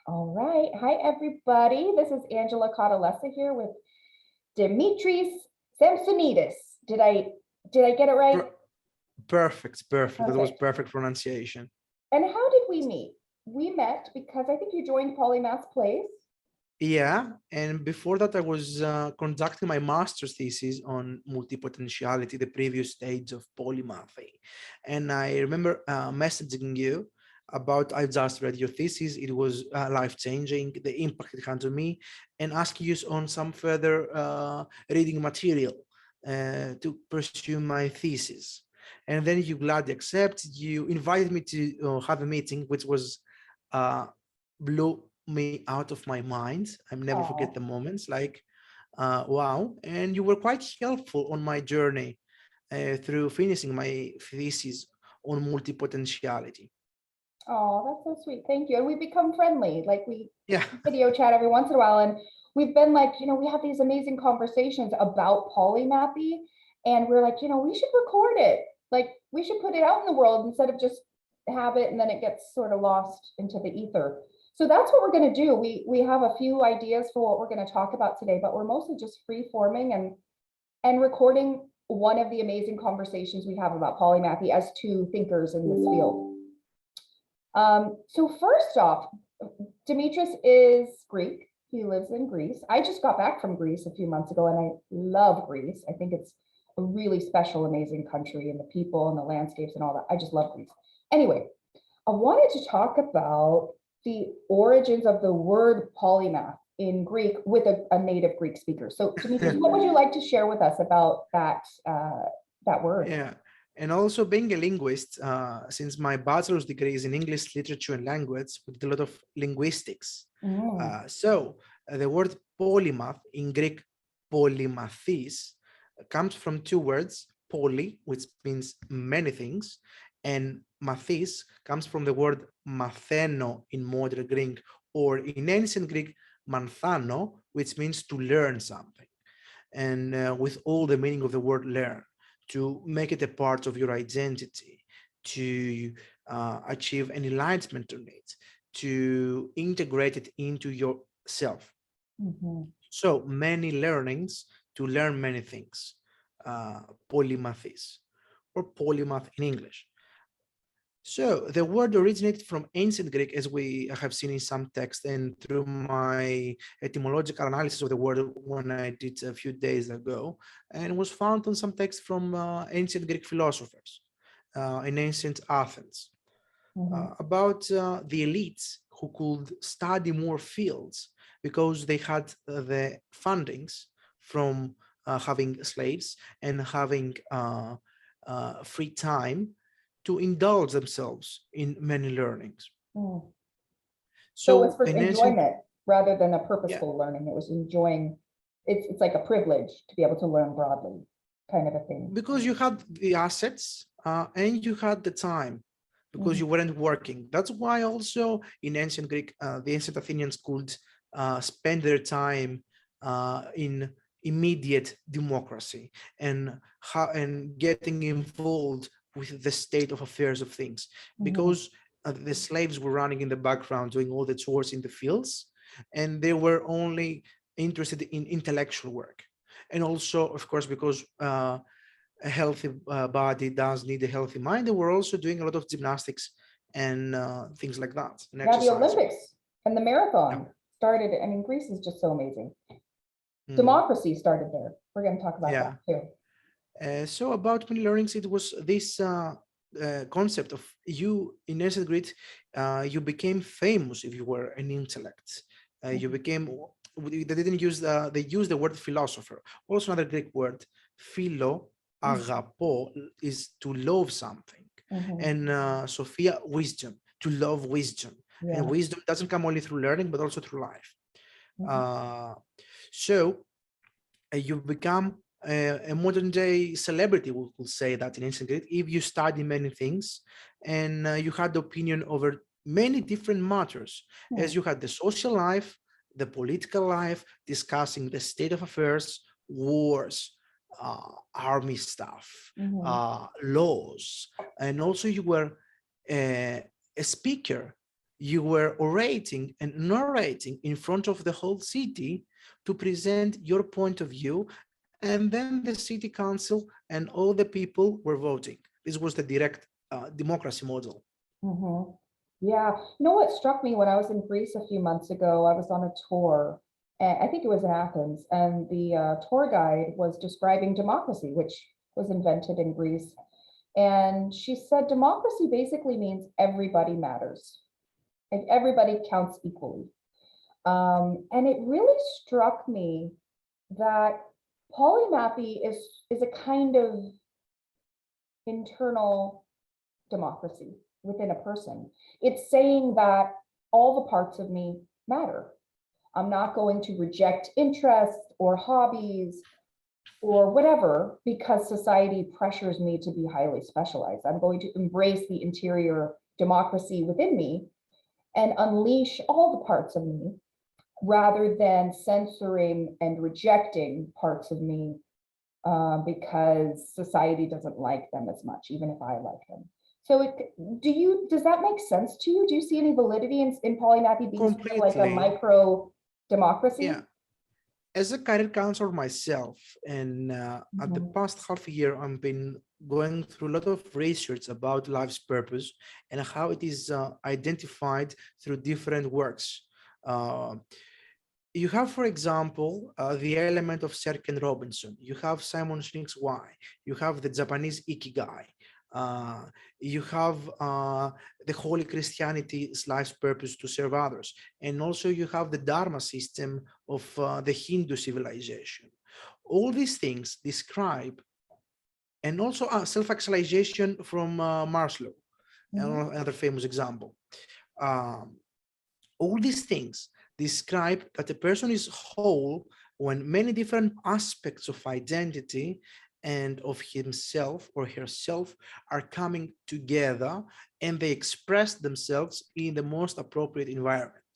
All right. Hi, everybody. This is Angela Catalessa here with Dimitris Samsonidis. Did I get it right? Perfect. That was Perfect. perfect pronunciation. And how did we meet? We met because I think you joined Polymath Place. Yeah, and before that, I was conducting my master's thesis on multipotentiality, the previous stage of polymathy. And I remember messaging you about I just read your thesis. It was life-changing, the impact it had on me, and ask you on some further reading material to pursue my thesis. And then you gladly accepted. You invited me to have a meeting, which was uh, blew me out of my mind. I never forget the Oh, moments like, wow. And you were quite helpful on my journey through finishing my thesis on multipotentiality. oh, that's so sweet. Thank you. And we become friendly. Like we Yeah, video chat every once in a while. And we've been like, we have these amazing conversations about polymathy. And we're like, we should record it. Like we should put it out in the world instead of just have it and then it gets sort of lost into the ether. So that's what we're going to do. We have a few ideas for what we're going to talk about today, but we're mostly just free forming and recording one of the amazing conversations we have about polymathy as two thinkers in this field. So first off, Dimitris is Greek. He lives in Greece. I just got back from Greece a few months ago and I love Greece. I think it's a really special, amazing country, and the people and the landscapes and all that. I just love Greece. Anyway, I wanted to talk about the origins of the word polymath in Greek with a native Greek speaker. So Dimitris, what would you like to share with us about that word? yeah. And also being a linguist, since my bachelor's degree is in English literature and language with a lot of linguistics. Mm, The word polymath in Greek, polymathis, comes from two words, poly, which means many things, and mathis comes from the word matheno in modern Greek, or in ancient Greek, manthano, which means to learn something. And with all the meaning of the word learn, to make it a part of your identity, to achieve an enlightenment on it, to integrate it into yourself. mhm. So many learnings to learn many things, polymathis, or polymath in English. So the word originated from ancient Greek, as we have seen in some text and through my etymological analysis of the word when I did a few days ago, and was found on some text from ancient Greek philosophers in ancient Athens Mhm. about the elites who could study more fields because they had the fundings from having slaves and having free time to indulge themselves in many learnings. Mm. So it was So for in ancient, enjoyment rather than a yeah, purposeful learning. It was enjoying. It's like a privilege to be able to learn broadly, kind of a thing. because you had the assets and you had the time because you Mhm. weren't working. That's why also in ancient Greek, the ancient Athenians could spend their time in immediate democracy and and getting involved with the state of affairs of things because Mhm. the slaves were running in the background doing all the chores in the fields, and they were only interested in intellectual work. And also, of course, because a healthy body does need a healthy mind. And we're also doing a lot of gymnastics and things like that, and Yeah, the exercising. Olympics and the Yeah. marathon started. I mean, Greece is just so amazing. Mm, Democracy started there. We're going to talk about that yeah. too. So about many learnings, it was this concept of you in ancient Greek, you became famous if you were an intellect. You Mhm. became. They didn't use they used the word philosopher. Also another Greek word, philo, agapo, is to love something, Mhm. and Sophia, wisdom, to love wisdom. And Yeah. wisdom doesn't come only through learning, but also through life. Mhm. Uh, so you become a modern day celebrity, we could say that in ancient Greek, if you study many things and you had opinion over many different matters, as Mhm. you had the social life, the political life, discussing the state of affairs, wars, army stuff, Mhm. laws, and also you were a speaker You were orating and narrating in front of the whole city to present your point of view, and then the city council and all the people were voting. This was the direct democracy model. Mhm. Yeah, you know what struck me when I was in Greece a few months ago, I was on a tour, and I think it was in Athens, and the tour guide was describing democracy, which was invented in Greece. And she said democracy basically means everybody matters and everybody counts equally. And it really struck me that polymathy is a kind of internal democracy within a person. It's saying that all the parts of me matter. I'm not going to reject interests or hobbies or whatever because society pressures me to be highly specialized. I'm going to embrace the interior democracy within me and unleash all the parts of me rather than censoring and rejecting parts of me because society doesn't like them as much, even if I like them. So does that make sense to you? Do you see any validity in polymathy being sort of like a Completely. micro democracy? Yeah. As a career counselor myself, and at the Mhm. past half a year, I've been going through a lot of research about life's purpose and how it is identified through different works. Uh, you have, for example, the element of Serkin Robinson. You have Simon Sinek's Why. You have the Japanese Ikigai. Uh, you have the Holy Christianity life's purpose to serve others. And also you have the Dharma system of the Hindu civilization. All these things describe, and also self-actualization from Maslow, Mhm. another famous example. Um, all these things describe that a person is whole when many different aspects of identity and of himself or herself are coming together, and they express themselves in the most appropriate environment.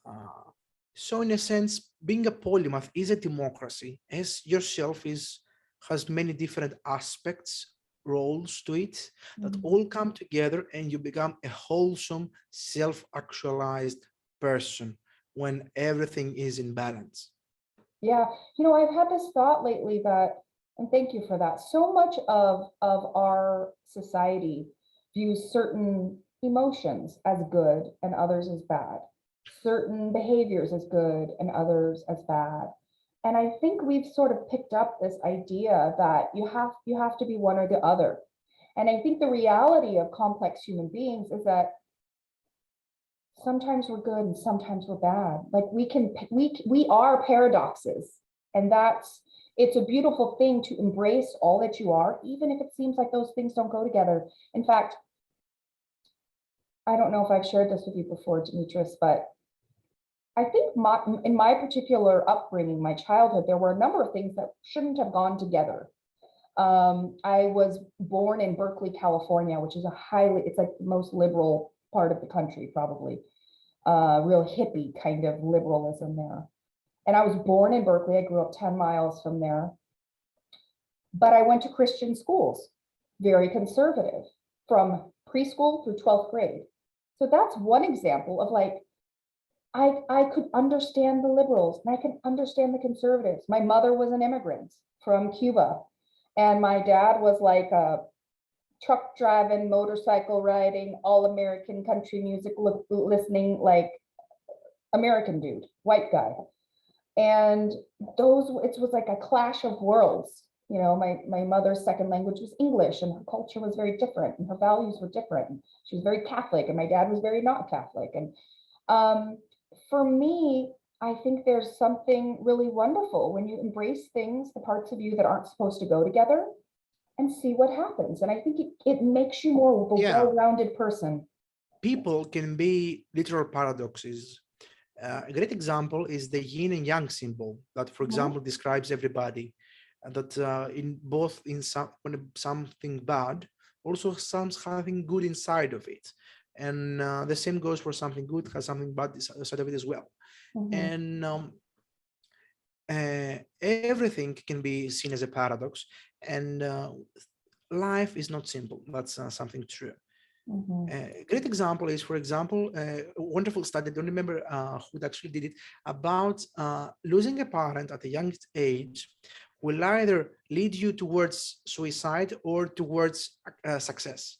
Uh, so in a sense, being a polymath is a democracy, as yourself is has many different aspects, roles to it, that Mhm. all come together and you become a wholesome, self-actualized person when everything is in balance. Yeah, I've had this thought lately that, and thank you for that. So much of our society views certain emotions as good and others as bad, certain behaviors as good and others as bad. And I think we've sort of picked up this idea that you have to be one or the other. And I think the reality of complex human beings is that sometimes we're good and sometimes we're bad. Like we are paradoxes, and it's a beautiful thing to embrace all that you are, even if it seems like those things don't go together. In fact, I don't know if I've shared this with you before, Demetrius, but I think in my particular upbringing, my childhood, there were a number of things that shouldn't have gone together. I was born in Berkeley, California, which is it's like the most liberal part of the country, probably. Real hippie kind of liberalism there. And I was born in Berkeley. I grew up 10 miles from there. But I went to Christian schools, very conservative, from preschool through 12th grade. So that's one example of like, I could understand the liberals and I could understand the conservatives. My mother was an immigrant from Cuba, and my dad was like a truck driving, motorcycle riding, all American country music listening, like American dude, white guy. And it was like a clash of worlds. My mother's second language was English, and her culture was very different, and her values were different. And she was very Catholic, and my dad was very not Catholic. And um, for me, I think there's something really wonderful when you embrace things, the parts of you that aren't supposed to go together, and see what happens. And I think it makes you more of a Yeah, well-rounded person. people can be literal paradoxes. A great example is the yin and yang symbol that, for Mhm. example, describes everybody. That in both in when something bad, also something good inside of it, and the same goes for something good has something bad inside of it as well. Mhm. And everything can be seen as a paradox, and life is not simple. That's something true. Mhm. A great example is, for example, a wonderful study, I don't remember who actually did it, about losing a parent at a young age will either lead you towards suicide or towards success.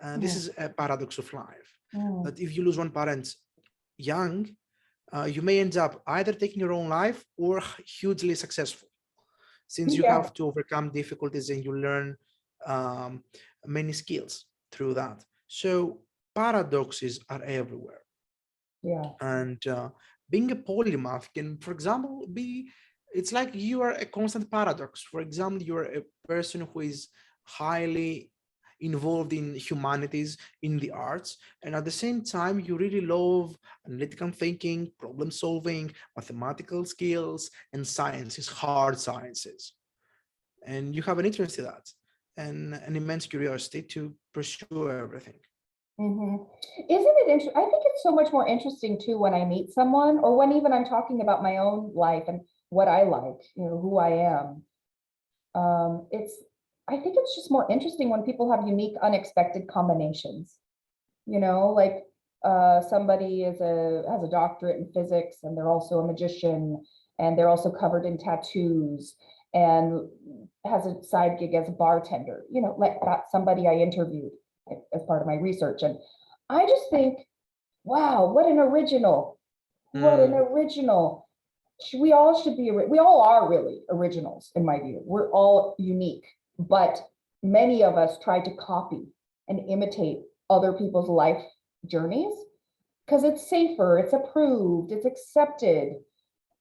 And this Mm, is a paradox of life, mm. that if you lose one parent young, you may end up either taking your own life or hugely successful, since you Yeah, have to overcome difficulties and you learn um, many skills through that. So paradoxes are everywhere. yeah. And being a polymath can, for example, be, it's like you are a constant paradox. For example, you're a person who is highly involved in humanities, in the arts, and at the same time, you really love analytical thinking, problem solving, mathematical skills, and sciences, hard sciences. And you have an interest in that and an immense curiosity to pursue everything. Hmm. Isn't it interesting? I think it's so much more interesting too when I meet someone or when even I'm talking about my own life and what I like, who I am. It's, I think it's just more interesting when people have unique, unexpected combinations. Like somebody has a doctorate in physics and they're also a magician and they're also covered in tattoos and has a side gig as a bartender. Like that's somebody I interviewed as part of my research. And I just think, wow, what an original. What an Mm, original. We all should be, we all are really originals in my view. We're all unique, but many of us try to copy and imitate other people's life journeys because it's safer, it's approved, it's accepted.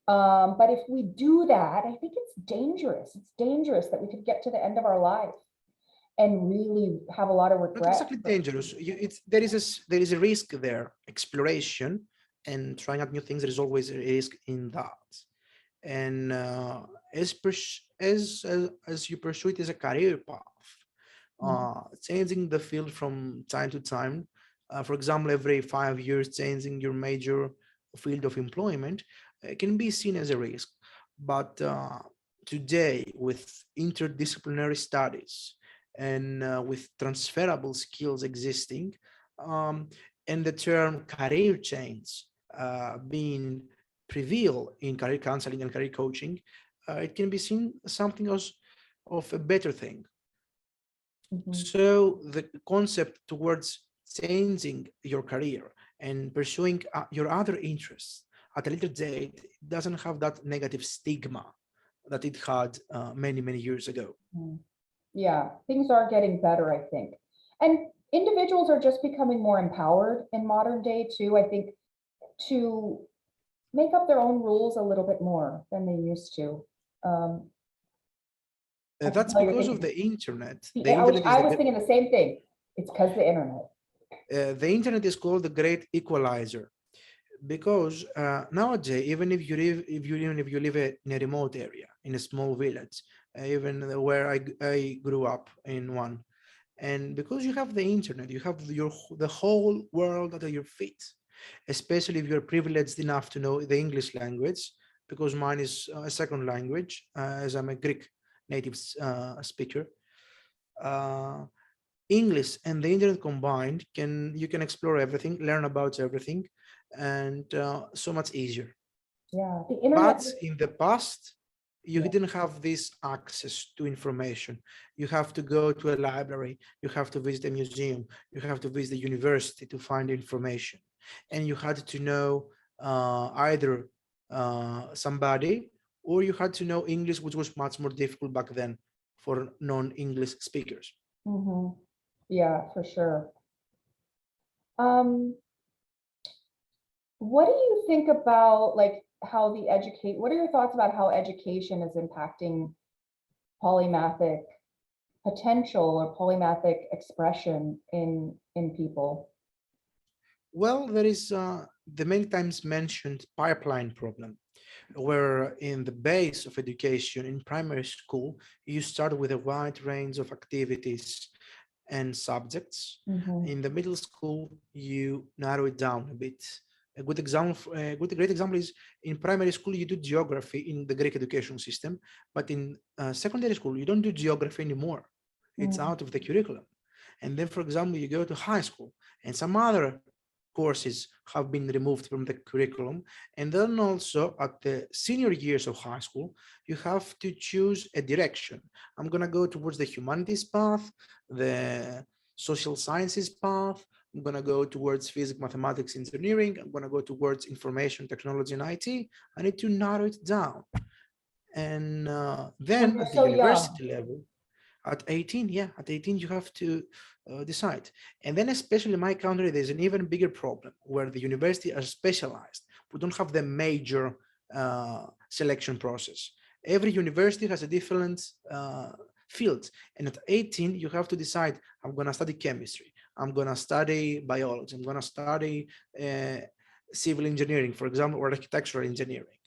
But if we do that, I think it's dangerous. It's dangerous that we could get to the end of our life and really have a lot of not regret. exactly dangerous. There is there is a risk there, exploration and trying out new things. There is always a risk in that. And as you pursue it as a career path, changing the field from time to time, for example, every 5 years, changing your major field of employment can be seen as a risk. But today, with interdisciplinary studies and with transferable skills existing, um, and the term career change being prevail in career counseling and career coaching, it can be seen something as of a better thing. Mhm. So the concept towards changing your career and pursuing your other interests at a later date doesn't have that negative stigma that it had many, many years ago. Mhm. Yeah, things are getting better, I think. And individuals are just becoming more empowered in modern day too, I think, to make up their own rules a little bit more than they used to. Um, I can That's tell you're because of thinking, the internet. The I was, internet is I was thinking the same thing. It's because the internet. the internet is called the great equalizer, because nowadays, even if you live in a remote area, in a small village, even where I grew up in one, and because you have the internet, you have the whole world at your feet, especially if you're privileged enough to know the English language, because mine is a second language, as I'm a Greek native speaker. uh, English and the internet combined, can you can explore everything, learn about everything, and so much easier. Yeah, the internet. But in the past, you Yeah. didn't have this access to information. You have to go to a library, you have to visit a museum, you have to visit a university to find information. And you had to know either somebody, or you had to know English, which was much more difficult back then for non-English speakers. Hmm. Yeah, for sure. Um, what do you think about like how what are your thoughts about how education is impacting polymathic potential or polymathic expression in people? Well, there is the many times mentioned pipeline problem, where in the base of education in primary school, you start with a wide range of activities and subjects. Hmm. In the middle school, you narrow it down a bit. A great example is in primary school, you do geography in the Greek education system, but in secondary school, you don't do geography anymore. It's out of the curriculum. And then, for example, you go to high school and some other courses have been removed from the curriculum. And then also at the senior years of high school, you have to choose a direction. I'm going to go towards the humanities path, the social sciences path. I'm going to go towards physics, mathematics, engineering. I'm going to go towards information technology and IT. I need to narrow it down. And When then you're at the so young. university level, at 18, yeah, at 18, you have to decide. And then, especially in my country, there's an even bigger problem where the university are specialized. We don't have the major selection process. Every university has a different field. And at 18, you have to decide, I'm going to study chemistry. I'm going to study biology. I'm going to study civil engineering, for example, or architectural engineering.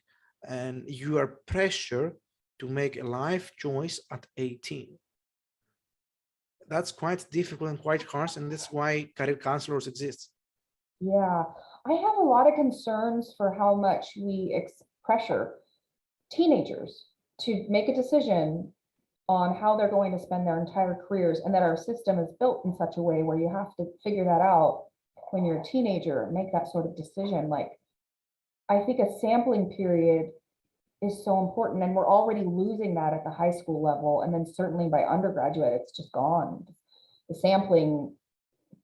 And you are pressured to make a life choice at 18. That's quite difficult and quite harsh, and that's why career counselors exist. Yeah, I have a lot of concerns for how much we pressure teenagers to make a decision on how they're going to spend their entire careers, and that our system is built in such a way where you have to figure that out when you're a teenager, make that sort of decision. Like, I think a sampling period is so important, and we're already losing that at the high school level, and then certainly by undergraduate, it's just gone. The sampling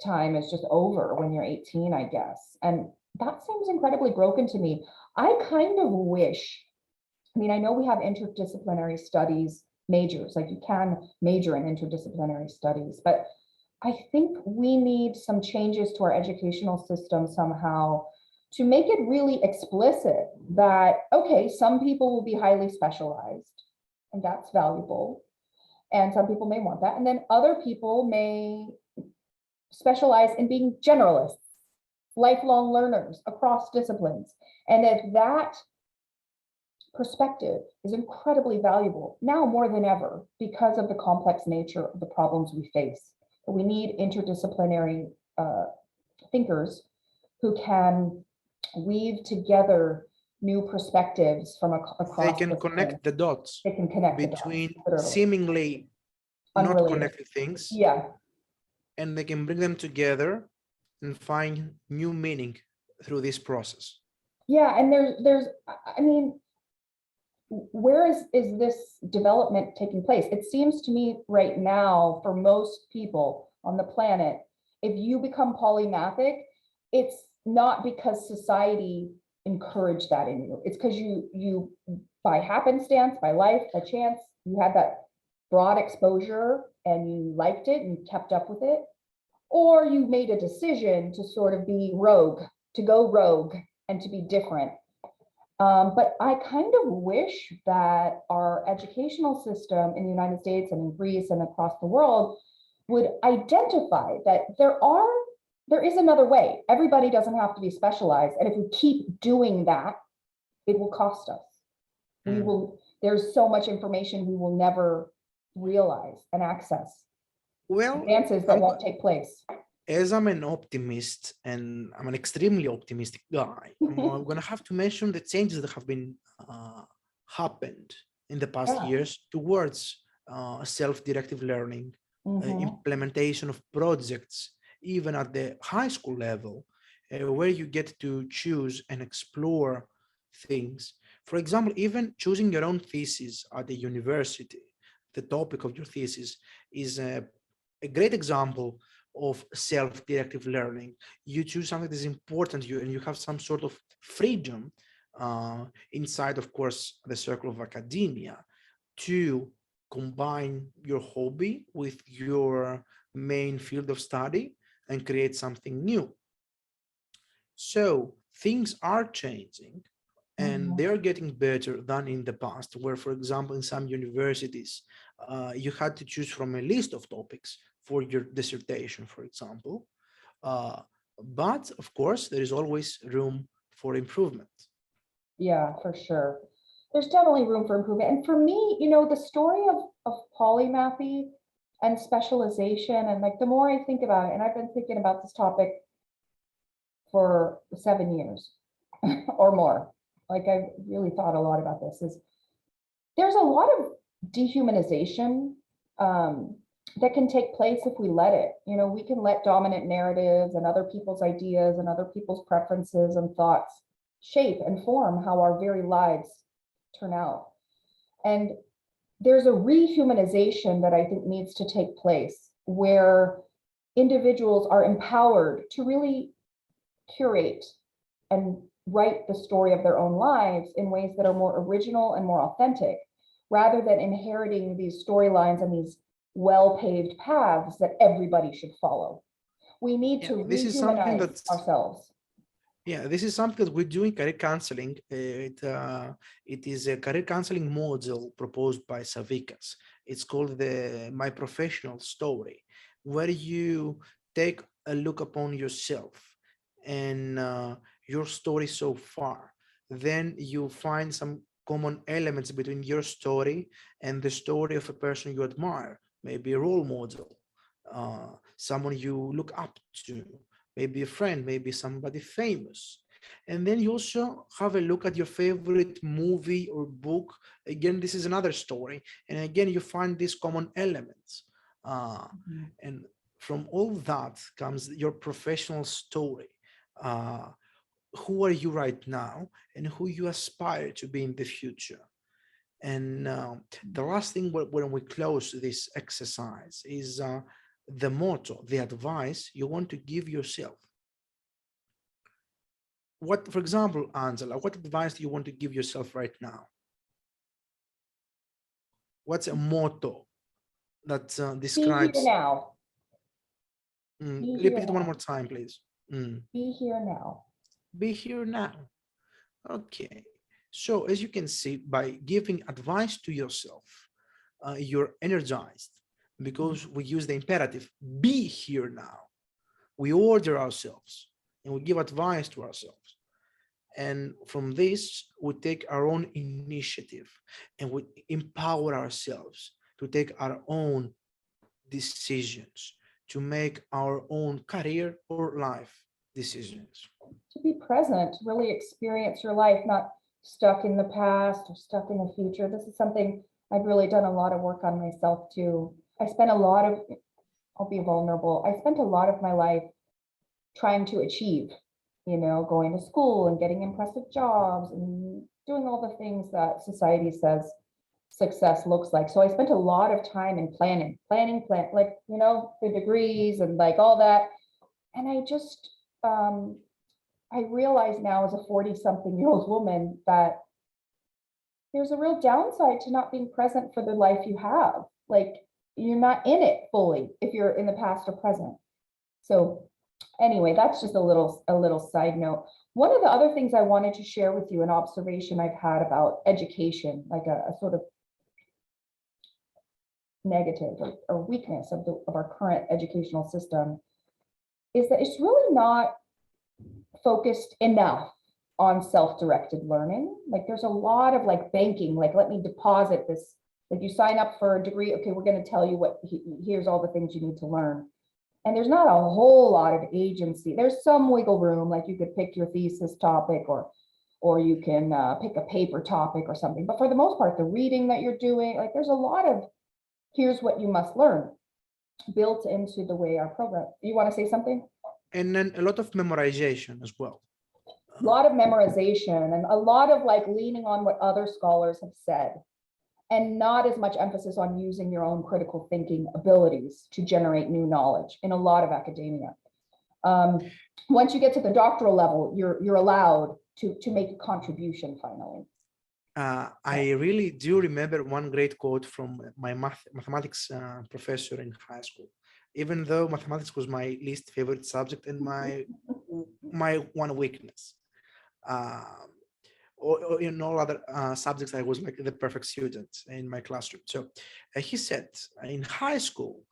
time is just over when you're 18, I guess. And that seems incredibly broken to me. I kind of wish, I mean, I know we have interdisciplinary studies majors, like you can major in interdisciplinary studies, but I think we need some changes to our educational system somehow to make it really explicit that, okay, some people will be highly specialized, and that's valuable. And some people may want that. And then other people may specialize in being generalists, lifelong learners across disciplines. And if that perspective is incredibly valuable now more than ever because of the complex nature of the problems we face. We need interdisciplinary thinkers who can weave together new perspectives from across. They can connect the dots. They can connect between the dots, seemingly not connected things. Yeah. And they can bring them together and find new meaning through this process. Yeah, and there's, I mean, where is this development taking place? It seems to me right now, for most people on the planet, if you become polymathic, it's not because society encouraged that in you. It's because you by happenstance, by life, by chance, you had that broad exposure and you liked it and kept up with it, or you made a decision to sort of be rogue, to go rogue and to be different. But I kind of wish that our educational system in the United States and in Greece and across the world would identify that there is another way. Everybody doesn't have to be specialized. And if we keep doing that, it will cost us. There's so much information we will never realize and access. Well, advances that won't take place. As I'm an optimist, and I'm an extremely optimistic guy, I'm going to have to mention the changes that have been happened in the past years towards self-directive learning, implementation of projects, even at the high school level, where you get to choose and explore things. For example, even choosing your own thesis at the university, the topic of your thesis is a great example of self-directive learning. You choose something that is important to you, and you have some sort of freedom inside, of course, the circle of academia to combine your hobby with your main field of study and create something new. So things are changing, and they are getting better than in the past, where, for example, in some universities, you had to choose from a list of topics for your dissertation, for example. But of course, there is always room for improvement. Yeah, for sure. There's definitely room for improvement. And for me, the story of polymathy and specialization, and like the more I think about it, and I've been thinking about this topic for 7 years or more, like I've really thought a lot about this, is there's a lot of dehumanization that can take place if we let it. You know, we can let dominant narratives and other people's ideas and other people's preferences and thoughts shape and form how our very lives turn out. And there's a rehumanization that I think needs to take place where individuals are empowered to really curate and write the story of their own lives in ways that are more original and more authentic, rather than inheriting these storylines and these well-paved paths that everybody should follow. We need to This is something rehumanize that's ourselves. this is something that we do in career counseling. It is a career counseling model proposed by Savikas. It's called the My Professional Story, where you take a look upon yourself and your story so far. Then you find some common elements between your story and the story of a person you admire, maybe a role model, someone you look up to, maybe a friend, maybe somebody famous. And then you also have a look at your favorite movie or book. Again, this is another story. And again, you find these common elements. And from all that comes your professional story. Who are you right now and who you aspire to be in the future? And the last thing when we close this exercise is the motto, the advice you want to give yourself. What, for example, Angela, what advice do you want to give yourself right now? What's a motto that describes? Be here now. Repeat it one more time, please. Be here now. Be here now. Okay. So as you can see, by giving advice to yourself, you're energized because we use the imperative, be here now. We order ourselves and we give advice to ourselves. And from this, we take our own initiative and we empower ourselves to take our own decisions, to make our own career or life decisions. To be present, to really experience your life, not stuck in the past or stuck in the future. This is something I've really done a lot of work on myself too. I'll be vulnerable. I spent a lot of my life trying to achieve, going to school and getting impressive jobs and doing all the things that society says success looks like. So I spent a lot of time in planning, like, the degrees and like all that. And I just, I realize now as a 40-something-year-old woman that there's a real downside to not being present for the life you have. Like, you're not in it fully if you're in the past or present. So anyway, that's just a little side note. One of the other things I wanted to share with you, an observation I've had about education, like a sort of negative or weakness of our current educational system, is that it's really not focused enough on self-directed learning. Like, there's a lot of like banking, like, let me deposit this, like you sign up for a degree, okay, we're going to tell you here's all the things you need to learn. And there's not a whole lot of agency. There's some wiggle room, like you could pick your thesis topic or you can pick a paper topic or something. But for the most part, the reading that you're doing, like, there's a lot of here's what you must learn built into the way our program. You want to say something? And then a lot of memorization as well. A lot of memorization and a lot of like leaning on what other scholars have said, and not as much emphasis on using your own critical thinking abilities to generate new knowledge in a lot of academia. Once you get to the doctoral level, you're allowed to make a contribution finally. I really do remember one great quote from my mathematics professor in high school. Even though mathematics was my least favorite subject and my one weakness. Or in all other subjects, I was like the perfect student in my classroom. So he said, in high school,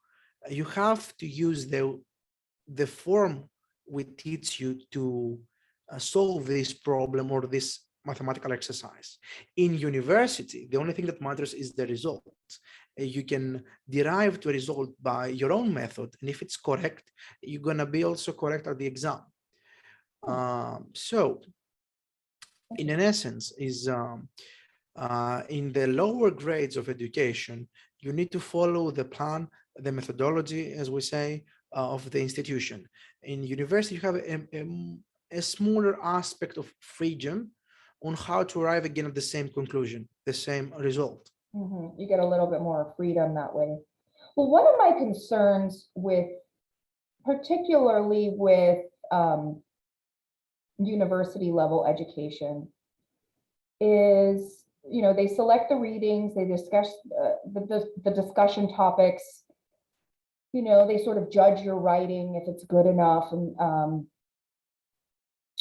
you have to use the form we teach you to solve this problem or this mathematical exercise. In university, the only thing that matters is the result. You can derive to a result by your own method, and if it's correct, you're going to be also correct at the exam. So in an essence is in the lower grades of education, you need to follow the plan the methodology, as we say, of the institution. In university, you have a smaller aspect of freedom on how to arrive again at the same conclusion, the same result. You get a little bit more freedom that way. Well, one of my concerns with, particularly with university level education, is, they select the readings, they discuss the discussion topics, they sort of judge your writing if it's good enough, and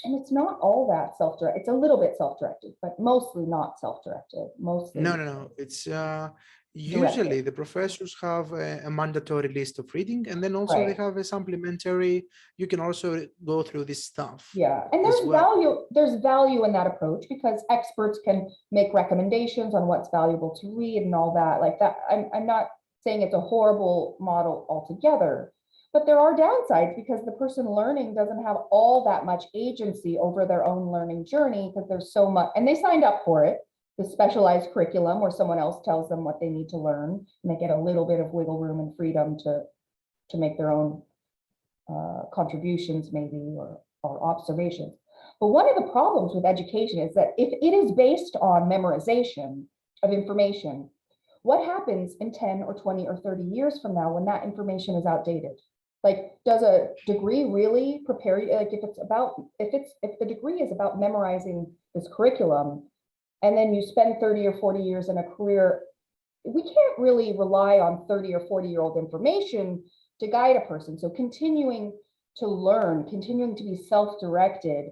it's not all that self-directed. It's a little bit self-directed, but mostly not self-directed, mostly No. It's directed. usually the professors have a mandatory list of reading, and then also they Right. have a supplementary. You can also go through this stuff Yeah, and as well. there's value in that approach because experts can make recommendations on what's valuable to read and all that. Like that, I'm not saying it's a horrible model altogether, but there are downsides because the person learning doesn't have all that much agency over their own learning journey because there's so much, and they signed up for it, the specialized curriculum where someone else tells them what they need to learn, and they get a little bit of wiggle room and freedom to make their own contributions maybe, or observations. But one of the problems with education is that if it is based on memorization of information, what happens in 10 or 20 or 30 years from now when that information is outdated? Like, does a degree really prepare you? Like, if the degree is about memorizing this curriculum, and then you spend 30 or 40 years in a career, we can't really rely on 30 or 40-year-old information to guide a person. So continuing to learn, continuing to be self-directed,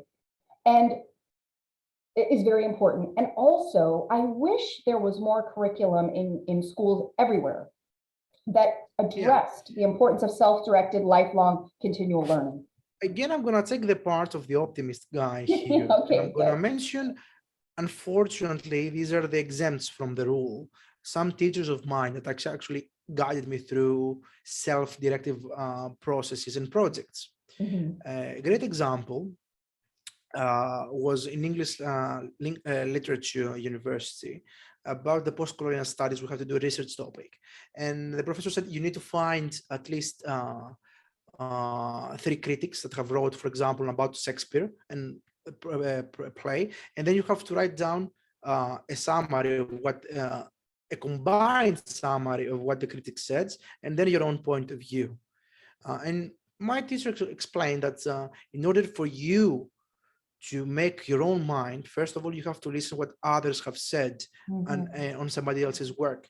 and it is very important. And also, I wish there was more curriculum in schools everywhere that Yeah. addressed the importance of self-directed, lifelong, continual learning. Again, I'm gonna take the part of the optimist guy here, and I'm Okay, gonna good. mention, unfortunately, these are the exempts from the rule. Some teachers of mine that actually guided me through self-directive processes and projects. Mhm. A great example was in English literature university about the post-colonial studies. We have to do a research topic, and the professor said you need to find at least 3 critics that have wrote, for example, about Shakespeare and a play, and then you have to write down a summary of what a combined summary of what the critic says, and then your own point of view. And my teacher explained that in order for you to make your own mind, first of all, you have to listen what others have said and Mhm. on somebody else's work.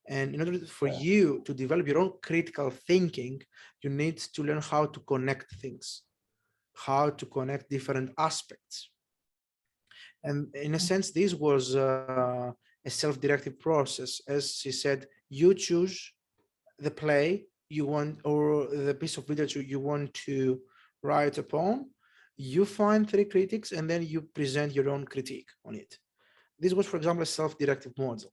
And in order for Sure. you to develop your own critical thinking, you need to learn how to connect things, how to connect different aspects. And in a sense, this was a self-directed process. As she said, you choose the play you want or the piece of literature you want to write upon. You find 3 critics and then you present your own critique on it. This was, for example, a self-directed model.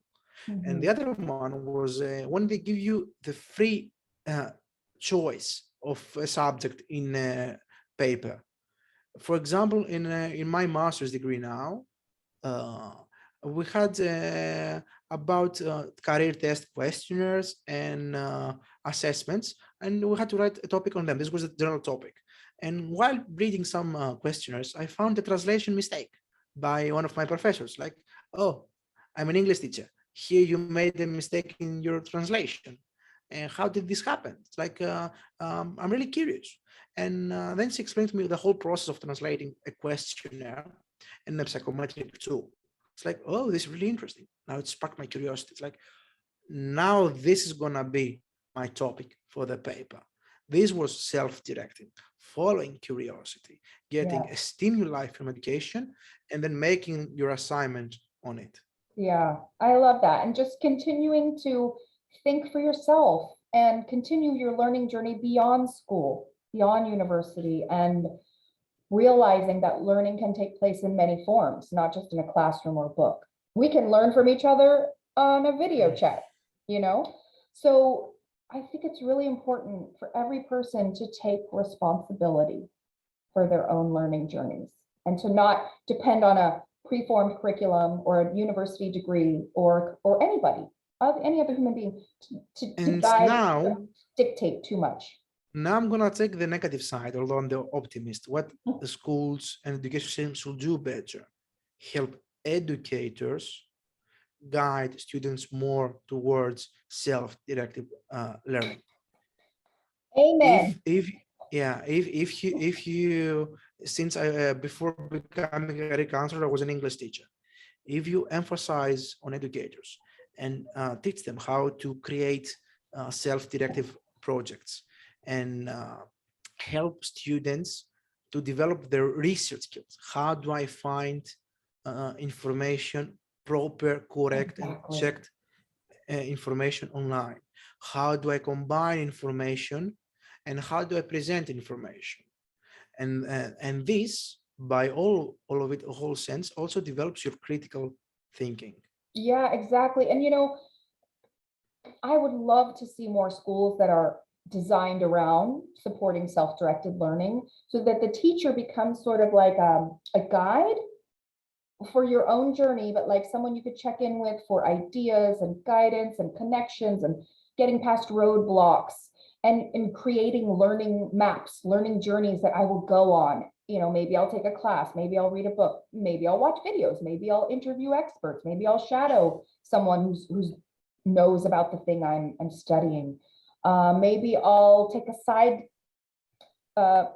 And the Mhm. other one was when they give you the free uh, choice of a subject in a paper. For example, in my master's degree now, uh, we had about career test questionnaires and assessments, and we had to write a topic on them. This was a general topic. And while reading some questionnaires, I found a translation mistake by one of my professors. Like, oh, I'm an English teacher. Here you made a mistake in your translation. And how did this happen? It's like, I'm really curious. And then she explained to me the whole process of translating a questionnaire and a psychometric tool. It's like, oh, this is really interesting. Now it sparked my curiosity. It's like, now this is gonna be my topic for the paper. This was self-directing, following curiosity, getting a Yes. stimuli from education, and then making your assignment on it. Yeah, I love that. And just continuing to think for yourself and continue your learning journey beyond school, beyond university, and realizing that learning can take place in many forms, not just in a classroom or a book. We can learn from each other on a video Mm. chat, you know? So I think it's really important for every person to take responsibility for their own learning journeys and to not depend on a preformed curriculum or a university degree or anybody. of any other human being to And guide, dictate too much. now I'm gonna take the negative side, although I'm the optimist. What the schools and education systems should do better: help educators guide students more towards self-directed learning. Amen. If you since I before becoming a career counselor, I was an English teacher. If you emphasize on educators and teach them how to create self-directive projects and help students to develop their research skills. How do I find information, proper, correct, and Exactly. checked information online? How do I combine information, and how do I present information? And this, by all of it, a whole sense, also develops your critical thinking. Yeah, exactly. And I would love to see more schools that are designed around supporting self-directed learning so that the teacher becomes sort of like a guide for your own journey, but like someone you could check in with for ideas and guidance and connections and getting past roadblocks and creating learning maps, learning journeys that I will go on. Maybe I'll take a class, maybe I'll read a book, maybe I'll watch videos, maybe I'll interview experts, maybe I'll shadow someone who's knows about the thing I'm studying. Maybe I'll take a side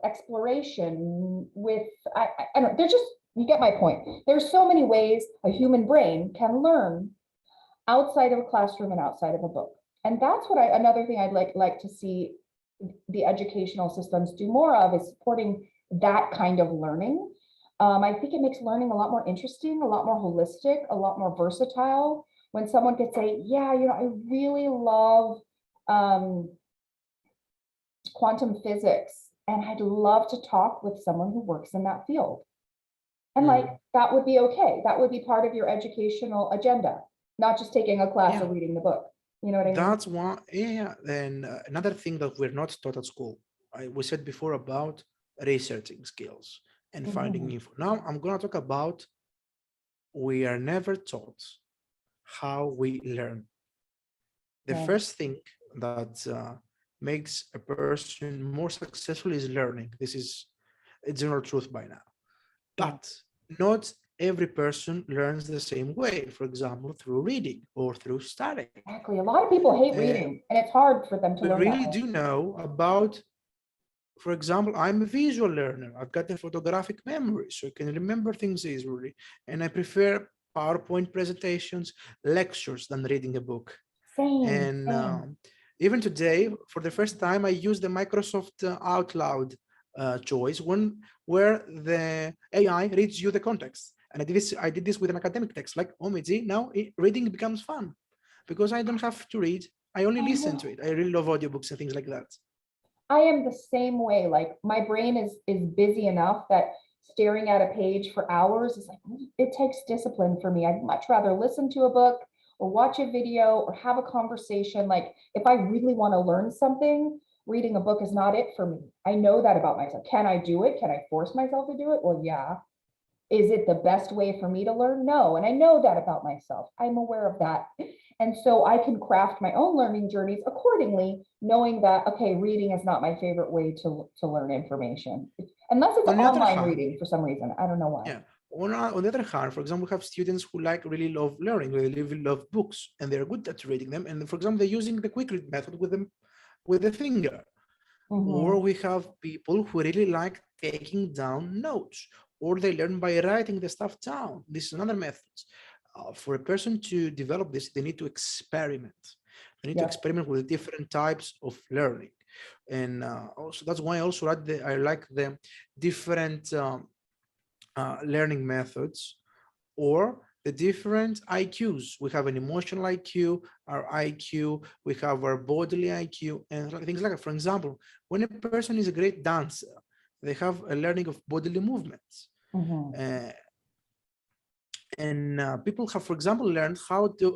exploration with, I don't, they're just, you get my point. There's so many ways a human brain can learn outside of a classroom and outside of a book. And that's what another thing I'd like to see the educational systems do more of, is supporting that kind of learning. I think it makes learning a lot more interesting, a lot more holistic, a lot more versatile. When someone could say, yeah, I really love quantum physics, and I'd love to talk with someone who works in that field. And like, that would be okay. That would be part of your educational agenda, not just taking a class or reading the book. You know what I mean? That's one. Yeah. Then another thing that we're not taught at school. We said before about researching skills and finding info. Now I'm going to talk about we are never taught how we learn. The first thing that makes a person more successful is learning. This is a general truth by now. But not every person learns the same way. For example, through reading or through studying. Exactly. A lot of people hate reading, and it's hard for them to learn. We really do know about, for example, I'm a visual learner. I've got a photographic memory, so I can remember things easily. And I prefer PowerPoint presentations, lectures than reading a book. Same. Even today, for the first time, I use the Microsoft Out Loud choice where the AI reads you the context. And I did this with an academic text like Omiji. Now reading becomes fun because I don't have to read. I only listen to it. I really love audiobooks and things like that. I am the same way. Like, my brain is busy enough that staring at a page for hours is like, it takes discipline for me. I'd much rather listen to a book or watch a video or have a conversation. Like, if I really want to learn something, reading a book is not it for me. I know that about myself. Can I do it? Can I force myself to do it? Well, yeah. Is it the best way for me to learn? No. And I know that about myself. I'm aware of that. And so I can craft my own learning journeys accordingly, knowing that, okay, reading is not my favorite way to learn information. Unless it's online reading for some reason. I don't know why. Yeah. On the other hand, for example, we have students who really love learning, they really love books, and they're good at reading them. And for example, they're using the quick read method with the finger. Or we have people who really like taking down notes, or they learn by writing the stuff down. This is another method. For a person to develop this, they need to experiment. They need to experiment with different types of learning. And also that's why I also I like the different learning methods, or the different IQs. We have an emotional IQ, our IQ, we have our bodily IQ, and things like that. For example, when a person is a great dancer, they have a learning of bodily movements. People have, for example, learned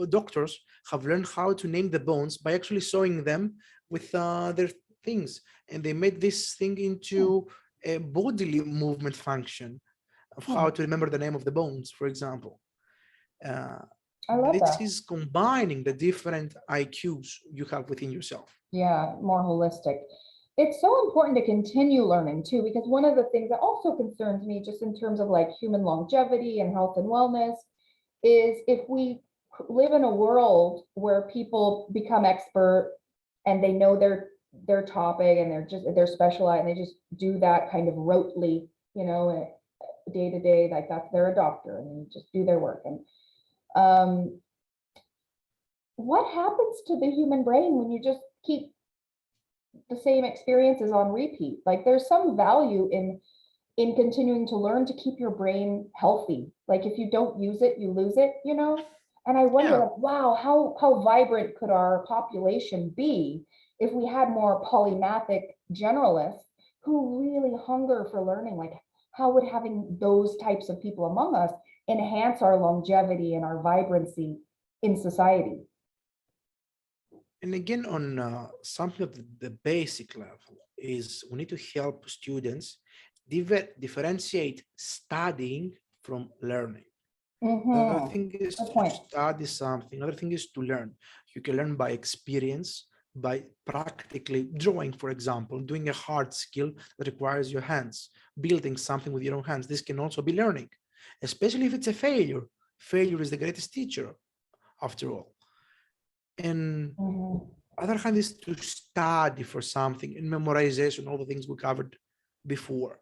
doctors have learned how to name the bones by actually sewing them with their things. And they made this thing into a bodily movement function of how to remember the name of the bones, for example. I love This that. is combining the different IQs you have within yourself. Yeah, more holistic. It's so important to continue learning too, because one of the things that also concerns me, just in terms of like human longevity and health and wellness, is if we live in a world where people become expert and they know their topic and they're specialized and they just do that kind of rotely, day to day, like that's they're a doctor and they just do their work. And um, what happens to the human brain when you just keep the same experiences on repeat? Like there's some value in continuing to learn to keep your brain healthy. Like if you don't use it, you lose it. And I wonder, Yeah. like, wow, how vibrant could our population be if we had more polymathic generalists who really hunger for learning? Like, how would having those types of people among us enhance our longevity and our vibrancy in society? And again, on something of the basic level is we need to help students differentiate studying from learning. The Mm-hmm. thing is Good to point. study something. Another thing is to learn. You can learn by experience, by practically drawing, for example, doing a hard skill that requires your hands, building something with your own hands. This can also be learning, especially if it's a failure. Failure is the greatest teacher, after all. And Mm-hmm. other hand is to study for something in memorization, all the things we covered before.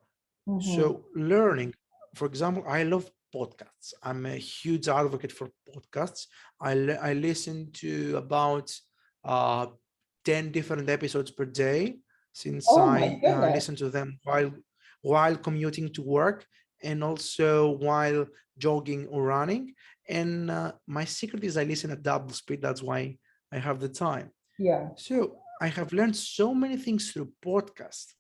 Mm-hmm. So learning, for example, I love podcasts. I'm a huge advocate for podcasts. I listen to about uh, 10 different episodes per day since Oh my I goodness. listen to them while commuting to work and also while jogging or running. And my secret is I listen at double speed. That's why I have the time. Yeah. So I have learned so many things through podcasts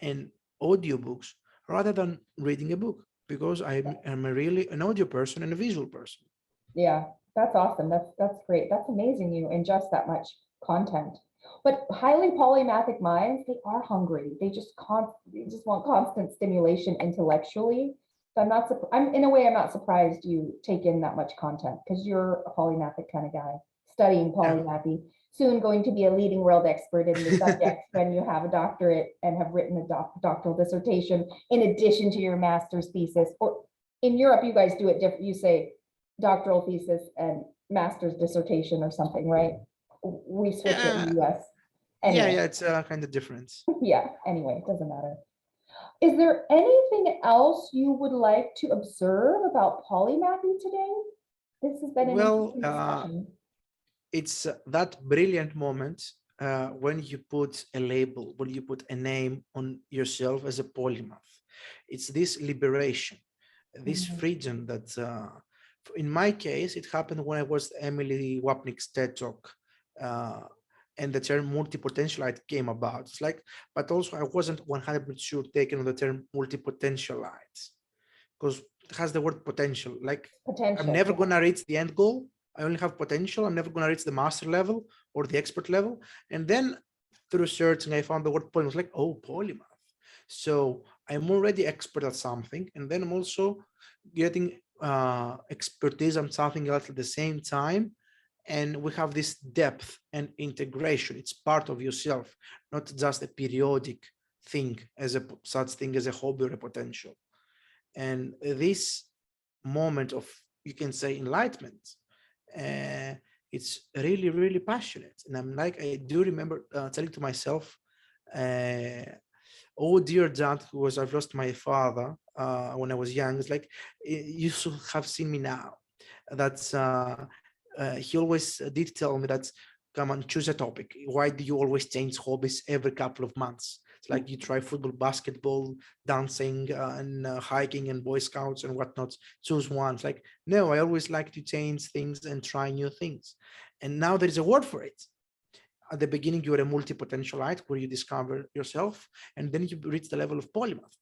and audiobooks rather than reading a book because I'm a really an audio person and a visual person. Yeah, that's awesome. That's great. That's amazing you ingest that much content. But highly polymathic minds, they are hungry. They just want constant stimulation intellectually. So I'm in a way I'm not surprised you take in that much content because you're a polymathic kind of guy, studying Yeah. polymathy, soon going to be a leading world expert in the subject when you have a doctorate and have written a doctoral dissertation in addition to your master's thesis. Or in Europe, you guys do it different. You say doctoral thesis and master's dissertation or something, right? We switch it in Yeah, the US. yeah, Anyway, yeah, it's kind of different. yeah, anyway, it doesn't matter. Is there anything else you would like to observe about polymathy today? This has been an Well, interesting discussion. it's that brilliant moment when you put a label, when you put a name on yourself as a polymath. It's this liberation, this Mhm. freedom that, in my case, it happened when I was Emily Wapnick's TED Talk. Uh, and the term multipotentialite came about. It's like, but also I wasn't 100% sure taken on the term multipotentialite because it has the word potential. Like I'm Potential, never yeah. gonna reach the end goal. I only have potential. I'm never gonna reach the master level or the expert level. And then through searching, I found the word polymath. I was like, oh, polymath. So I'm already expert at something, and then I'm also getting expertise on something else at the same time. And we have this depth and integration. It's part of yourself, not just a periodic thing as a such thing as a hobby or a potential. And this moment of, you can say, enlightenment, uh, it's really really passionate. And I'm like, I do remember telling to myself, uh, oh dear dad, who was, I've lost my father when I was young. It's like, you should have seen me now. That's he always did tell me that, come on, choose a topic. Why do you always change hobbies every couple of months? It's like you try football, basketball, dancing, and hiking and Boy Scouts and whatnot. Choose one. It's like, no, I always like to change things and try new things. And now there is a word for it. At the beginning, you're a multi-potentialite where you discover yourself, and then you reach the level of polymath.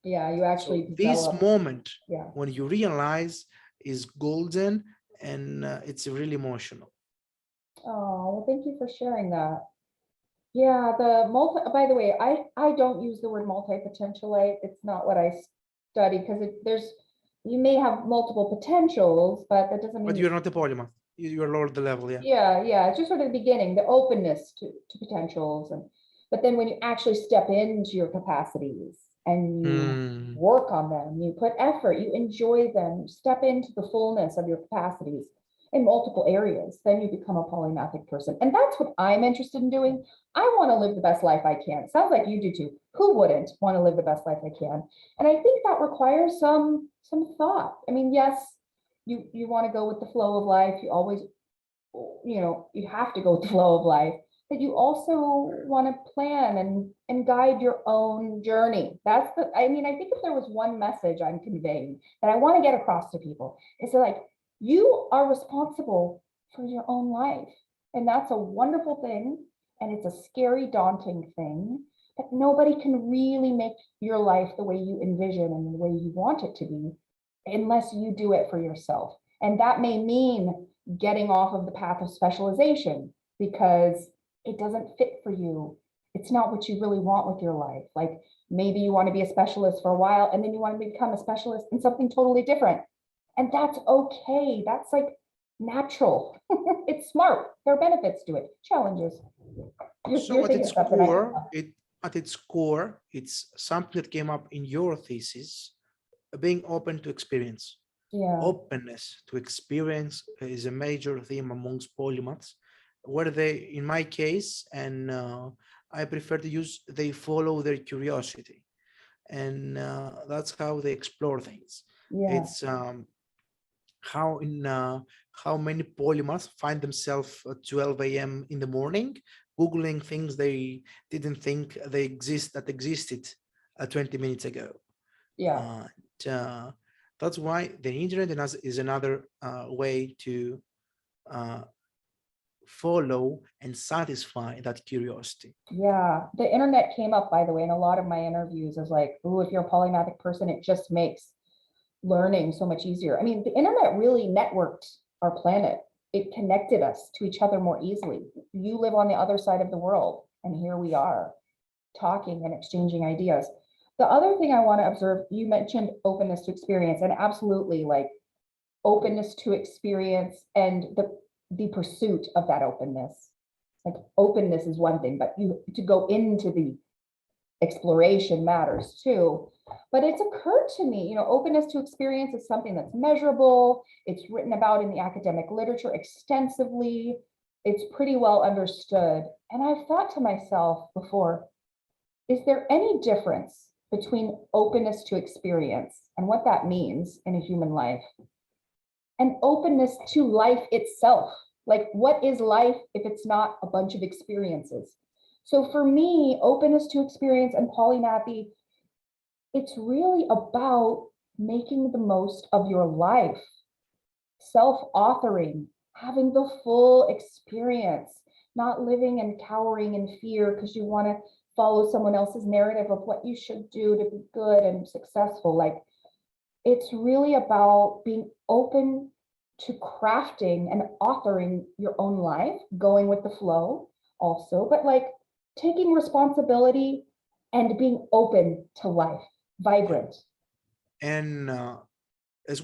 Yeah, you actually So this develop, moment yeah. when you realize is golden, and it's really emotional. Oh, well, thank you for sharing that. Yeah, by the way, I don't use the word multi-potentialite. It's not what I study because there's you may have multiple potentials, but that doesn't mean But you. you're not a polymath. You're lower the level, yeah. Yeah, it's just sort of the beginning, the openness to potentials, and but then when you actually step into your capacities and you Hmm. work on them, you put effort, you enjoy them, step into the fullness of your capacities in multiple areas, then you become a polymathic person. And that's what I'm interested in doing. I want to live the best life I can. Sounds like you do too. Who wouldn't want to live the best life I can? And I think that requires some thought. I mean, yes, you want to go with the flow of life. You always, you have to go with the flow of life, but you also want to plan and guide your own journey. That's the, I mean, I think if there was one message I'm conveying that I want to get across to people, is that like, you are responsible for your own life. And that's a wonderful thing. And it's a scary, daunting thing, but nobody can really make your life the way you envision and the way you want it to be unless you do it for yourself. And that may mean getting off of the path of specialization because it doesn't fit for you. It's not what you really want with your life. Like maybe you want to be a specialist for a while and then you want to become a specialist in something totally different. And that's okay. That's like natural. It's smart. There are benefits to it, challenges. So You're thinking of stuff that I think of. at its core, it's something that came up in your thesis, being open to experience. Yeah, Openness to experience is a major theme amongst polymaths, where they, in my case, and I prefer to use, they follow their curiosity, and that's how they explore things. yeah, It's how in how many polymaths find themselves at 12 a.m. in the morning googling things they didn't think they existed 20 minutes ago. yeah. uh, uh, that's why the internet is another way to uh, follow and satisfy that curiosity. Yeah, the internet came up, by the way, in a lot of my interviews as like, oh, if you're a polymathic person, it just makes learning so much easier. I mean, the internet really networked our planet. It connected us to each other more easily. You live on the other side of the world, and here we are talking and exchanging ideas. The other thing I want to observe, you mentioned openness to experience, and absolutely like openness to experience and the pursuit of that openness. Like openness is one thing, but you to go into the exploration matters too. But it's occurred to me, openness to experience is something that's measurable. It's written about in the academic literature extensively. It's pretty well understood. And I've thought to myself before, is there any difference between openness to experience and what that means in a human life and openness to life itself? Like, what is life if it's not a bunch of experiences? So for me, openness to experience and polymathy, it's really about making the most of your life, self-authoring, having the full experience, not living and cowering in fear because you want to follow someone else's narrative of what you should do to be good and successful. Like, it's really about being open to crafting and authoring your own life, going with the flow also, but like taking responsibility and being open to life, Yeah. vibrant. And as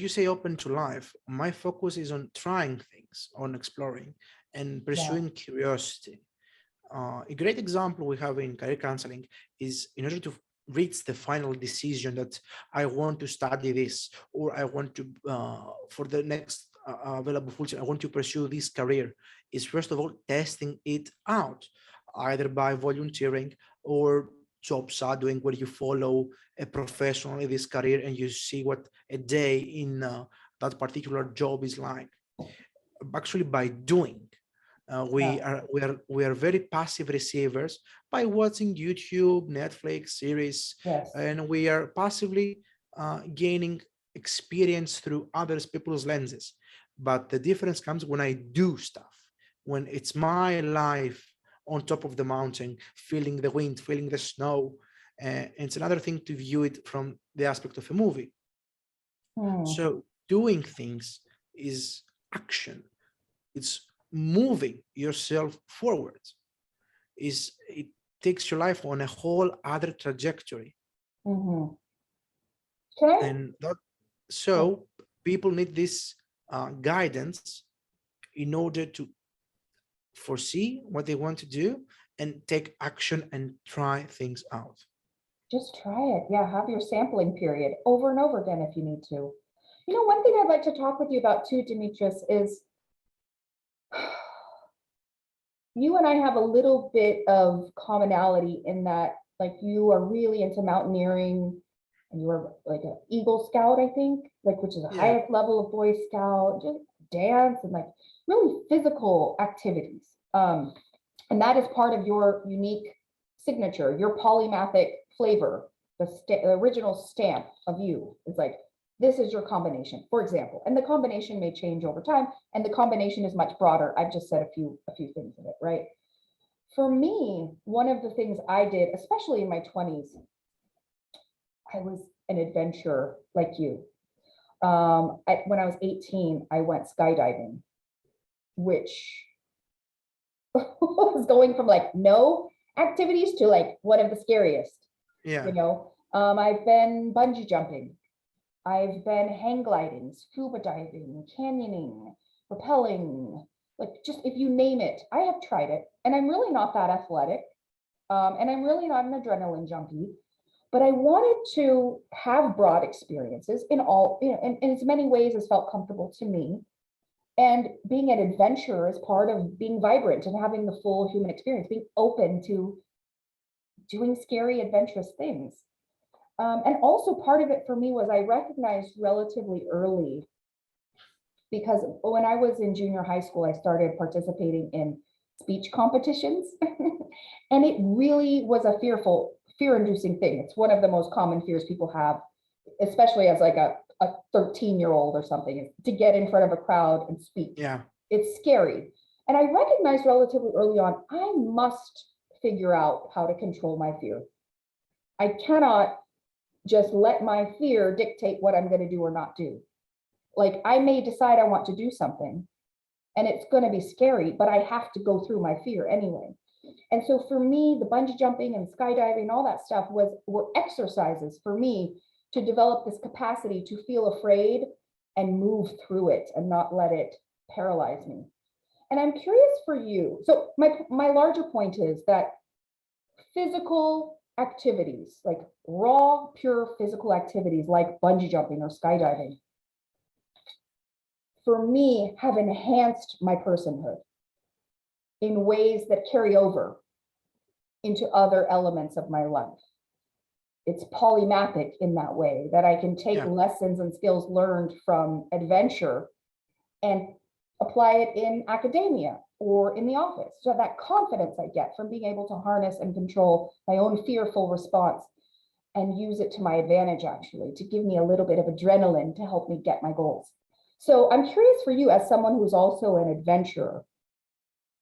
you say, open to life, my focus is on trying things, on exploring and Yeah, pursuing curiosity. A great example we have in career counseling is, in order to reach the final decision that I want to study this, or I want to, for the next available future, I want to pursue this career, is first of all testing it out, either by volunteering or job shadowing, where you follow a professional in this career and you see what a day in that particular job is like. Actually, by doing, yeah, we are very passive receivers by watching YouTube, Netflix series, yes, and we are passively gaining experience through others people's lenses. But the difference comes when I do stuff, when it's my life on top of the mountain, feeling the wind, feeling the snow. It's another thing to view it from the aspect of a movie. hmm. So doing things is action. It's moving yourself forward. Is it takes your life on a whole other trajectory. Hmm. Can I And that, So people need this guidance in order to foresee what they want to do and take action and try things out. Just try it. Yeah, have your sampling period over and over again if you need to. You know, one thing I'd like to talk with you about too, Demetrius, is you and I have a little bit of commonality in that, like, you are really into mountaineering and you are like an Eagle Scout, I think, like, which is the Yeah, highest level of Boy Scout, just dance and like really physical activities. And that is part of your unique signature, your polymathic flavor, the original stamp of you is like, this is your combination, for example, and the combination may change over time, and the combination is much broader. I've just said a few things of it, right? For me, one of the things I did, especially in my 20s, I was an adventurer like you. When I was 18, I went skydiving, which was going from like no activities to like one of the scariest, yeah, you know. I've been bungee jumping, I've been hang gliding, scuba diving, canyoning, rappelling, like just if you name it, I have tried it. And I'm really not that athletic. And I'm really not an adrenaline junkie, but I wanted to have broad experiences in all, you know, in as many ways as felt comfortable to me. And being an adventurer is part of being vibrant and having the full human experience, being open to doing scary, adventurous things. And also part of it for me was I recognized relatively early, because when I was in junior high school, I started participating in speech competitions. And it really was a fear-inducing thing. It's one of the most common fears people have, especially as like a 13-year-old or something, to get in front of a crowd and speak. yeah, It's scary. And I recognized relatively early on, I must figure out how to control my fear. I cannot just let my fear dictate what I'm going to do or not do. Like, I may decide I want to do something and it's going to be scary, but I have to go through my fear anyway. And so for me, the bungee jumping and skydiving, all that stuff were exercises for me to develop this capacity to feel afraid and move through it and not let it paralyze me. And I'm curious for you. So my larger point is that physical activities, like raw, pure physical activities like bungee jumping or skydiving, for me, have enhanced my personhood in ways that carry over into other elements of my life. It's polymathic in that way, that I can take yeah, lessons and skills learned from adventure and apply it in academia or in the office. So that confidence I get from being able to harness and control my own fearful response and use it to my advantage, actually, to give me a little bit of adrenaline to help me get my goals. So I'm curious for you, as someone who's also an adventurer,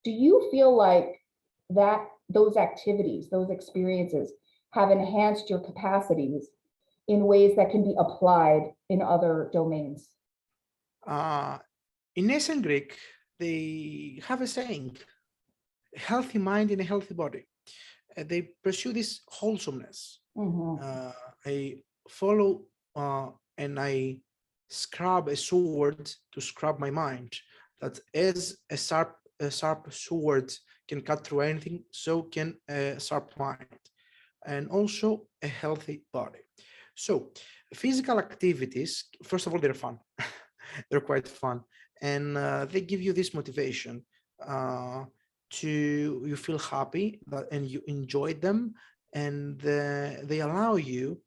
do you feel like that those activities, those experiences have enhanced your capacities in ways that can be applied in other domains? uh, in ancient Greek, they have a saying, healthy mind in a healthy body. They pursue this wholesomeness. Mhm. Uh, I follow and I scrub a sword to scrub my mind. That as a sharp sword can cut through anything, so can a sharp mind, and also a healthy body. So physical activities, first of all, they're fun. They're quite fun, and they give you this motivation uh, to you feel happy that, and you enjoy them, and they allow you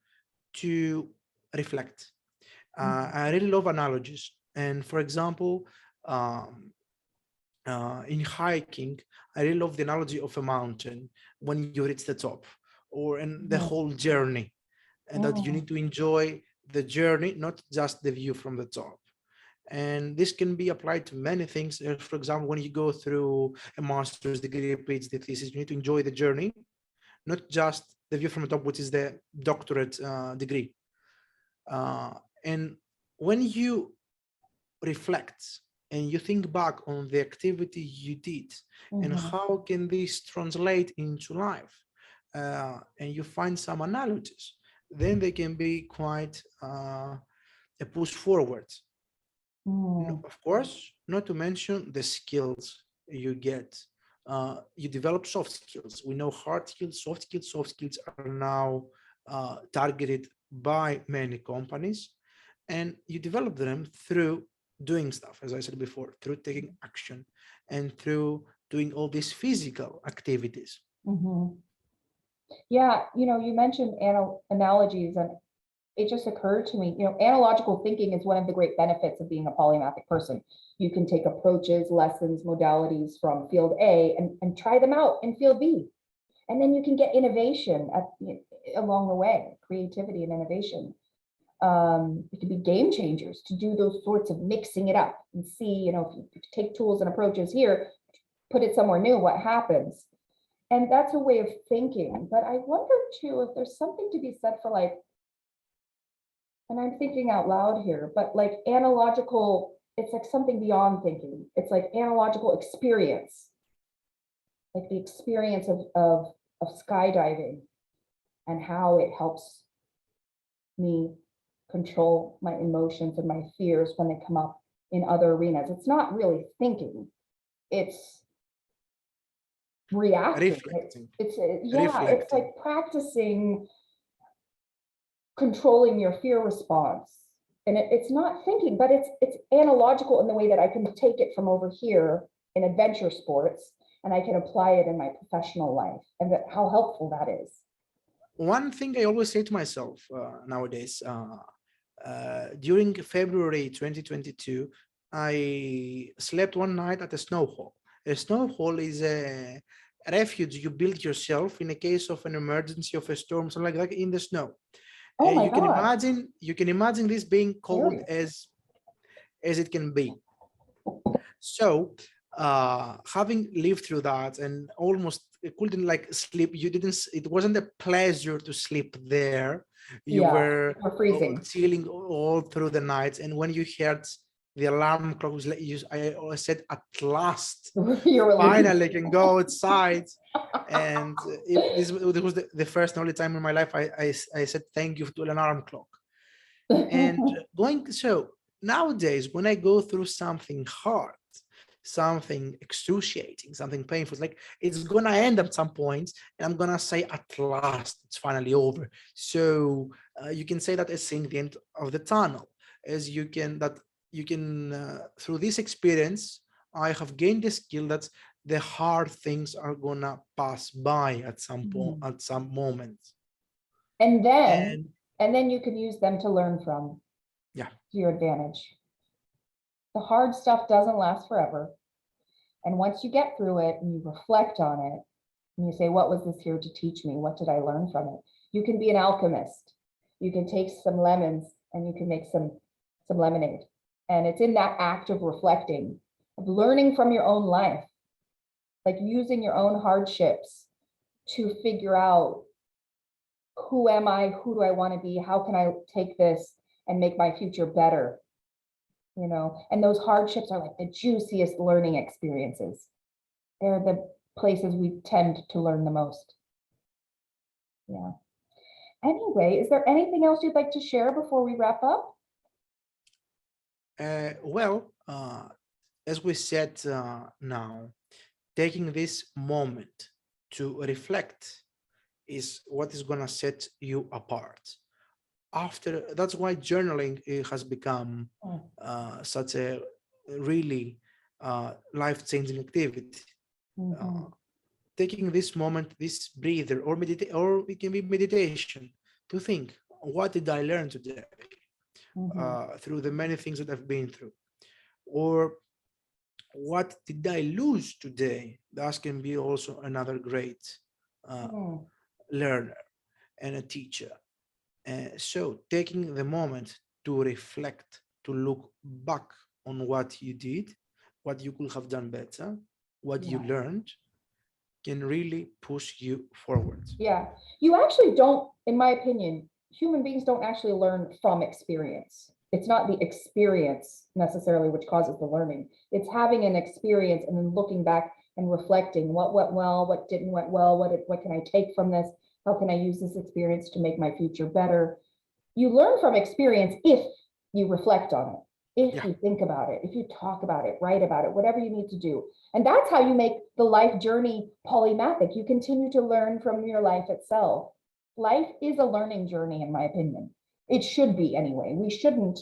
to reflect. Mhm. I really love analogies, and for example, um, in hiking, I really love the analogy of a mountain when you reach the top, or in the Mhm. whole journey, and that you Mhm. need to enjoy the journey, not just the view from the top. And this can be applied to many things. For example, when you go through a master's degree, a PhD thesis, you need to enjoy the journey, not just the view from the top, which is the doctorate degree. Uh, and when you reflect and you think back on the activity you did and Mhm. how can this translate into life, and you find some analogies, then they can be quite a push forward. Mm, Of course, not to mention the skills you get. You develop soft skills. We know hard skills, soft skills. Soft skills are now targeted by many companies, and you develop them through doing stuff, as I said before, through taking action and through doing all these physical activities. mhm. Yeah, you mentioned analogies, and it just occurred to me, analogical thinking is one of the great benefits of being a polymathic person. You can take approaches, lessons, modalities from field A and try them out in field B. And then you can get innovation along the way, creativity and innovation. It can be game changers to do those sorts of mixing it up and see, if you take tools and approaches here, put it somewhere new, what happens? And that's a way of thinking. But I wonder too, if there's something to be said for like, and I'm thinking out loud here, but like analogical, it's like something beyond thinking. It's like analogical experience, like the experience of skydiving and how it helps me control my emotions and my fears when they come up in other arenas. It's not really thinking, it's reacting. Reflecting, Yeah, it's reflecting. like practicing controlling your fear response. And it's not thinking, but it's analogical in the way that I can take it from over here in adventure sports and I can apply it in my professional life, and how helpful that is. One thing I always say to myself nowadays, during February 2022, I slept one night at a snow hole. A snow hole is a refuge you build yourself in a case of an emergency of a storm, something like that, in the snow. Oh my You can God. imagine this being cold Scary. as it can be. So having lived through that and almost couldn't like sleep, it wasn't a pleasure to sleep there. You Yeah, were we're freezing. chilling all through the night, and when you heard the alarm clock was like, I always said, at last, You're relieved. finally can go outside. And this was the first and only time in my life I said thank you to an alarm clock. And so nowadays, when I go through something hard, something excruciating, something painful, like it's gonna end at some point, and I'm gonna say, at last, it's finally over. So you can say that as seeing the end of the tunnel, as you can through this experience, I have gained the skill that the hard things are gonna pass by at some point, at some moment. And then, And and then you can use them to learn from yeah, to your advantage. The hard stuff doesn't last forever. And once you get through it and you reflect on it and you say, what was this here to teach me? What did I learn from it? You can be an alchemist. You can take some lemons and you can make some lemonade. And it's in that act of reflecting, of learning from your own life, like using your own hardships to figure out, who am I? Who do I want to be? How can I take this and make my future better? And those hardships are like the juiciest learning experiences. They're the places we tend to learn the most. Yeah. Anyway, is there anything else you'd like to share before we wrap up? well, as we said now, taking this moment to reflect is what is going to set you apart. That's why journaling has become such a really life-changing activity. Mm-hmm. Taking this moment, this breather, or meditate, or it can be meditation, to think, what did I learn today Mm-hmm. through the many things that I've been through, or what did I lose today? That can be also another great Mm. learner and a teacher. So taking the moment to reflect, to look back on what you did, what you could have done better, what you Yeah. learned, can really push you forward. Yeah. You actually don't, in my opinion, human beings don't actually learn from experience. It's not the experience necessarily which causes the learning. It's having an experience and then looking back and reflecting what went well, what didn't went well, what can I take from this? How can I use this experience to make my future better? You learn from experience if you reflect on it, if Yeah. you think about it, if you talk about it, write about it, whatever you need to do. And that's how you make the life journey polymathic. You continue to learn from your life itself. Life is a learning journey, in my opinion. It should be anyway. We shouldn't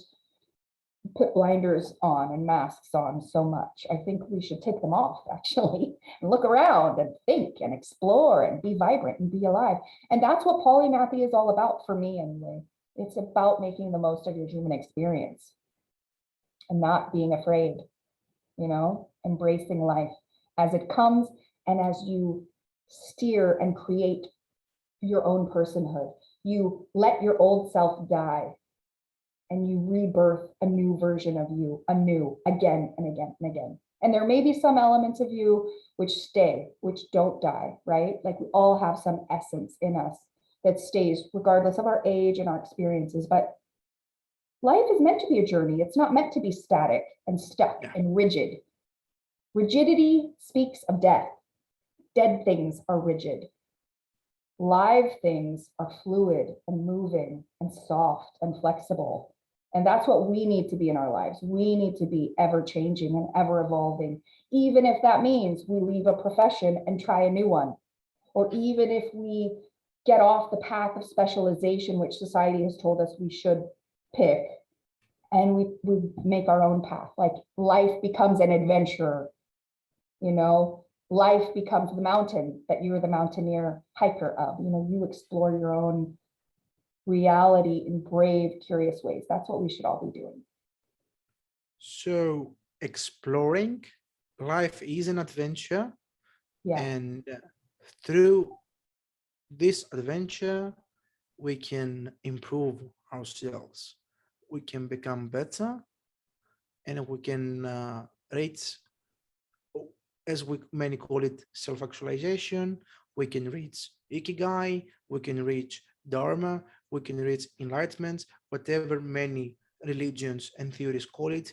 put blinders on and masks on so much. I think we should take them off, actually, and look around and think and explore and be vibrant and be alive. And that's what polymathy is all about for me, anyway. It's about making the most of your human experience and not being afraid, embracing life as it comes, and as you steer and create your own personhood. You let your old self die and you rebirth a new version of you, anew, again and again and again. And there may be some elements of you which stay, which don't die, right? Like we all have some essence in us that stays regardless of our age and our experiences. But life is meant to be a journey. It's not meant to be static and stuck and rigid. Rigidity speaks of death. Dead things are rigid. Live things are fluid and moving and soft and flexible. And that's what we need to be in our lives. We need to be ever changing and ever evolving, even if that means we leave a profession and try a new one, or even if we get off the path of specialization, which society has told us we should pick, and we make our own path. Like life becomes an adventure, life becomes the mountain that you're the mountaineer hiker of. You explore your own reality in brave, curious ways. That's what we should all be doing. So exploring life is an adventure. Yeah. And through this adventure, we can improve ourselves. We can become better, and we can reach, as we many call it, self-actualization. We can reach ikigai, we can reach dharma, we can reach enlightenment, whatever many religions and theories call it.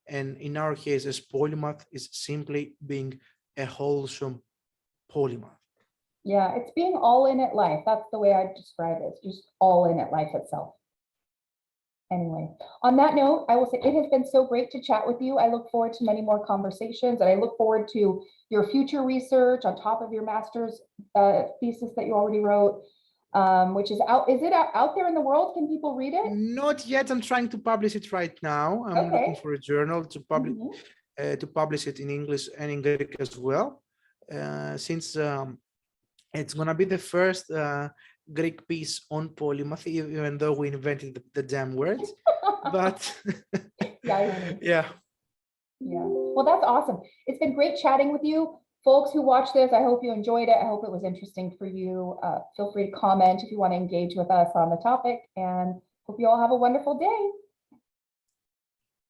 And in our case, as polymath is simply being a wholesome polymath. Yeah, it's being all in at life. That's the way I describe it. It's just all in at life itself. Anyway, on that note, I will say it has been so great to chat with you. I look forward to many more conversations, and I look forward to your future research on top of your master's thesis that you already wrote, which is out. Is it out there in the world? Can people read it? Not yet. I'm trying to publish it right now. I'm looking for a journal to publish it in English and in Greek as well, since it's going to be the first Greek piece on polymathy, even though we invented the damn words. But yeah. Well, that's awesome. It's been great chatting with you. Folks who watch this, I hope you enjoyed it. I hope it was interesting for you. Feel free to comment if you want to engage with us on the topic, and hope you all have a wonderful day.